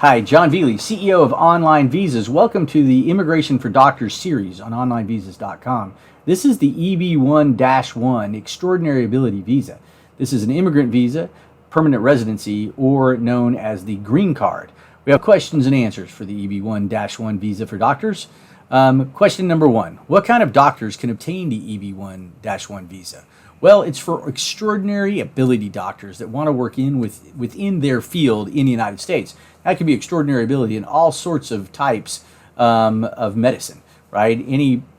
Hi, Jon Velie, CEO of OnlineVisas. Welcome to the Immigration for Doctors series on OnlineVisas.com. This is the EB1-1 Extraordinary Ability Visa. This is an immigrant visa, permanent residency, or known as the green card. We have questions and answers for the EB1-1 Visa for Doctors. Question number one, what kind of doctors can obtain the EB1-1 visa? Well, it's for extraordinary ability doctors that want to work within their field in the United States. That can be extraordinary ability in all sorts of types of medicine, right?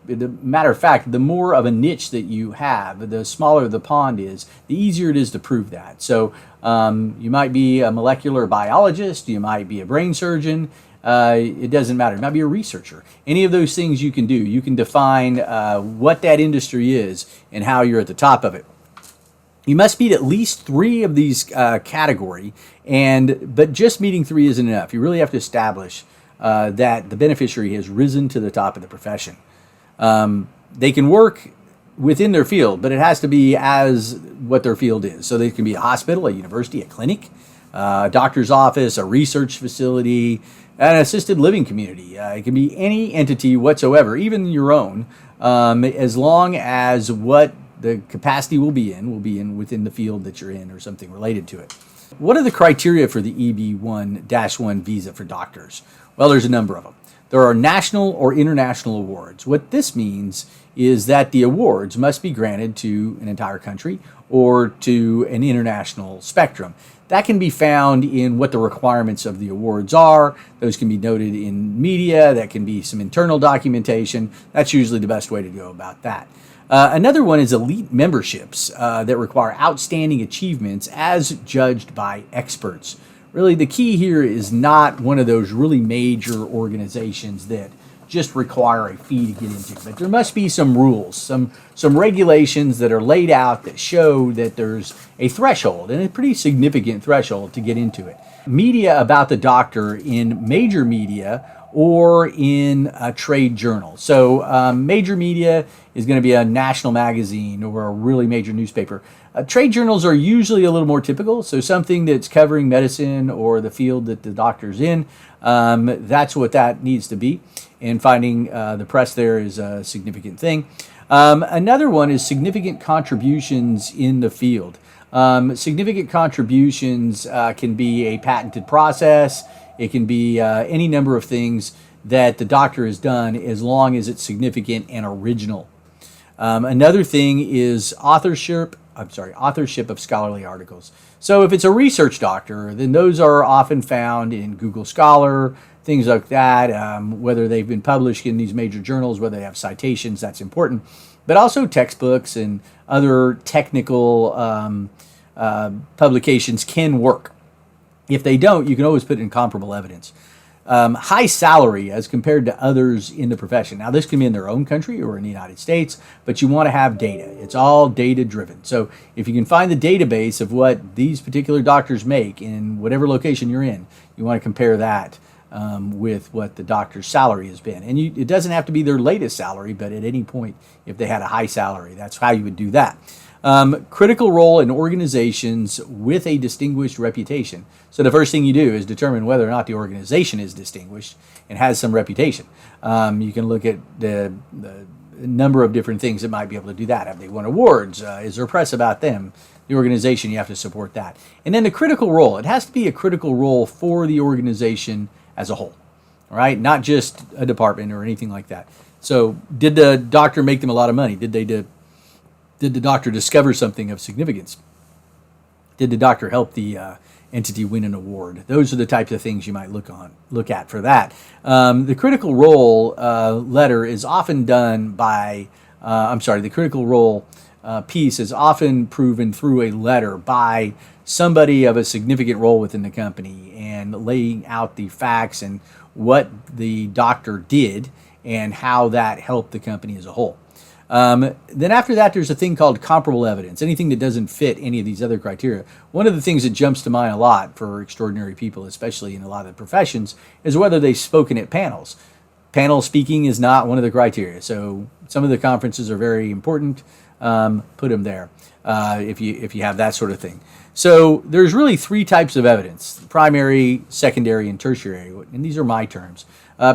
Matter of fact, the more of a niche that you have, the smaller the pond is, the easier it is to prove that. So you might be a molecular biologist, you might be a brain surgeon, it doesn't matter. You might be a researcher. Any of those things you can do. You can define what that industry is and how you're at the top of it. You must meet at least 3 of these category, but just meeting 3 isn't enough. You really have to establish that the beneficiary has risen to the top of the profession. They can work within their field, but it has to be as what their field is. So they can be a hospital, a university, a clinic, a doctor's office, a research facility, an assisted living community. It can be any entity whatsoever, even your own, as long as what the capacity will be in within the field that you're in or something related to it. What are the criteria for the EB1-1 visa for doctors? Well, there's a number of them. There are national or international awards. What this means is that the awards must be granted to an entire country or to an international spectrum. That can be found in what the requirements of the awards are. Those can be noted in media. That can be some internal documentation. That's usually the best way to go about that. Another one is elite memberships that require outstanding achievements as judged by experts. Really, the key here is not one of those really major organizations that just require a fee to get into. But there must be some rules, some regulations that are laid out that show that there's a threshold, and a pretty significant threshold to get into it. Media about the doctor in major media or in a trade journal. So major media is going to be a national magazine or a really major newspaper. Trade journals are usually a little more typical, so something that's covering medicine or the field that the doctor's in, that's what that needs to be. And finding the press there is a significant thing. Another one is significant contributions in the field. Significant contributions can be a patented process. It can be any number of things that the doctor has done as long as it's significant and original. Another thing is authorship of scholarly articles. So if it's a research doctor, then those are often found in Google Scholar, things like that, whether they've been published in these major journals, whether they have citations, that's important. But also textbooks and other technical publications can work. If they don't, you can always put in comparable evidence. High salary as compared to others in the profession. Now, this can be in their own country or in the United States, but you want to have data. It's all data-driven. So if you can find the database of what these particular doctors make in whatever location you're in, you want to compare that with what the doctor's salary has been. And it doesn't have to be their latest salary, but at any point, if they had a high salary, that's how you would do that. Critical role in organizations with a distinguished reputation. So the first thing you do is determine whether or not the organization is distinguished and has some reputation. You can look at the number of different things that might be able to do that. Have they won awards? Is there press about them? The organization, you have to support that. And then the critical role. It has to be a critical role for the organization as a whole, all right? Not just a department or anything like that. So did the doctor make them a lot of money? Did the doctor discover something of significance? Did the doctor help the entity win an award? Those are the types of things you might look at for that. The critical role letter is often done by, the critical role piece is often proven through a letter by somebody of a significant role within the company and laying out the facts and what the doctor did and how that helped the company as a whole. Then after that, there's a thing called comparable evidence, anything that doesn't fit any of these other criteria. One of the things that jumps to mind a lot for extraordinary people, especially in a lot of professions, is whether they've spoken at panels. Panel speaking is not one of the criteria. So some of the conferences are very important. put them there if you have that sort of thing. So there's really three types of evidence: primary, secondary, and tertiary. And these are my terms.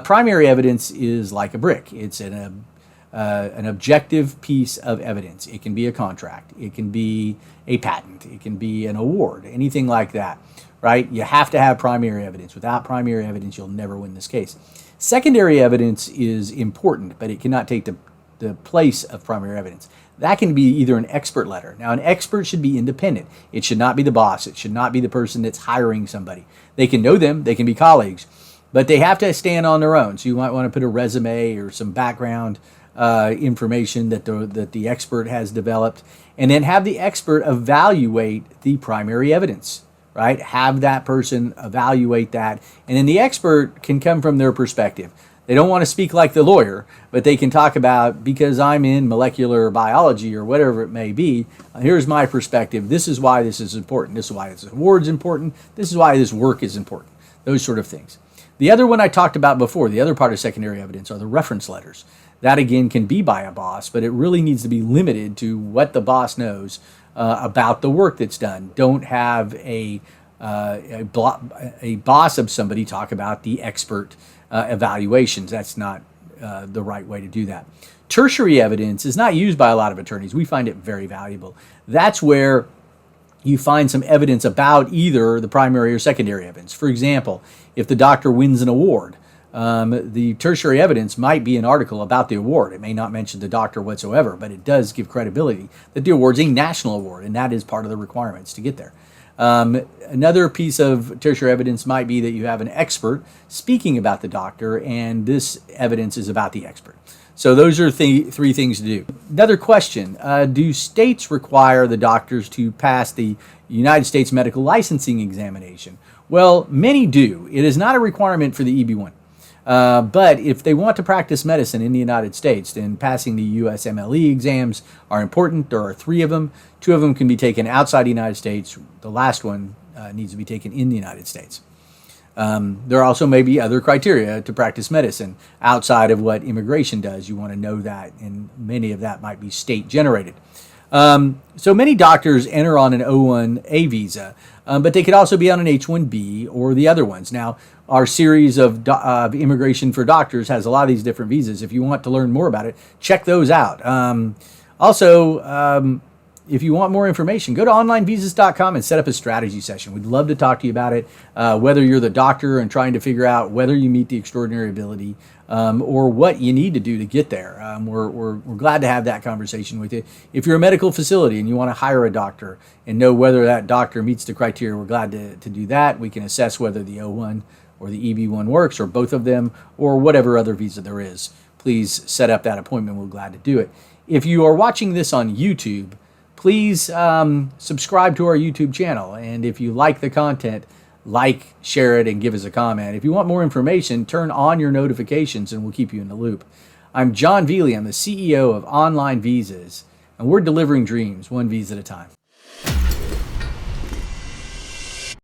Primary evidence is like a brick. It's an objective piece of evidence. It can be a contract. It can be a patent. It can be an award, anything like that, right? You have to have primary evidence. Without primary evidence, you'll never win this case. Secondary evidence is important, but it cannot take the place of primary evidence. That can be either an expert letter. Now, an expert should be independent. It should not be the boss. It should not be the person that's hiring somebody. They can know them. They can be colleagues, but they have to stand on their own. So you might want to put a resume or some background information that the expert has developed, and then have the expert evaluate the primary evidence, right? Have that person evaluate that, and then the expert can come from their perspective. They don't want to speak like the lawyer, but they can talk about, because I'm in molecular biology or whatever it may be, here's my perspective. This is why this is important. This is why this award is important. This is why this work is important. Those sort of things. The other one I talked about before, the other part of secondary evidence, are the reference letters. That, again, can be by a boss, but it really needs to be limited to what the boss knows about the work that's done. Don't have a boss of somebody talk about the expert evaluations. That's not the right way to do that. Tertiary evidence is not used by a lot of attorneys. We find it very valuable. That's where you find some evidence about either the primary or secondary evidence. For example, if the doctor wins an award, the tertiary evidence might be an article about the award. It may not mention the doctor whatsoever, but it does give credibility that the award's a national award, and that is part of the requirements to get there. Another piece of tertiary evidence might be that you have an expert speaking about the doctor, and this evidence is about the expert. So those are three things to do. Another question, do states require the doctors to pass the United States medical licensing examination? Well, many do. It is not a requirement for the EB1. But if they want to practice medicine in the United States, then passing the U.S.MLE exams are important. There are 3 of them. 2 of them can be taken outside the United States. The last one needs to be taken in the United States. There also may be other criteria to practice medicine outside of what immigration does. You want to know that, and many of that might be state generated. So many doctors enter on an O-1A visa, but they could also be on an H-1B or the other ones. Now, our series of Immigration for Doctors has a lot of these different visas. If you want to learn more about it, check those out. If you want more information, go to OnlineVisas.com and set up a strategy session. We'd love to talk to you about it, whether you're the doctor and trying to figure out whether you meet the extraordinary ability or what you need to do to get there. We're glad to have that conversation with you. If you're a medical facility and you want to hire a doctor and know whether that doctor meets the criteria, we're glad to do that. We can assess whether the O1 or the EB1 works, or both of them, or whatever other visa there is. Please set up that appointment. We're glad to do it. If you are watching this on YouTube, please subscribe to our YouTube channel. And if you like the content, like, share it, and give us a comment. If you want more information, turn on your notifications and we'll keep you in the loop. I'm Jon Velie. I'm the CEO of OnlineVisas, and we're delivering dreams one visa at a time.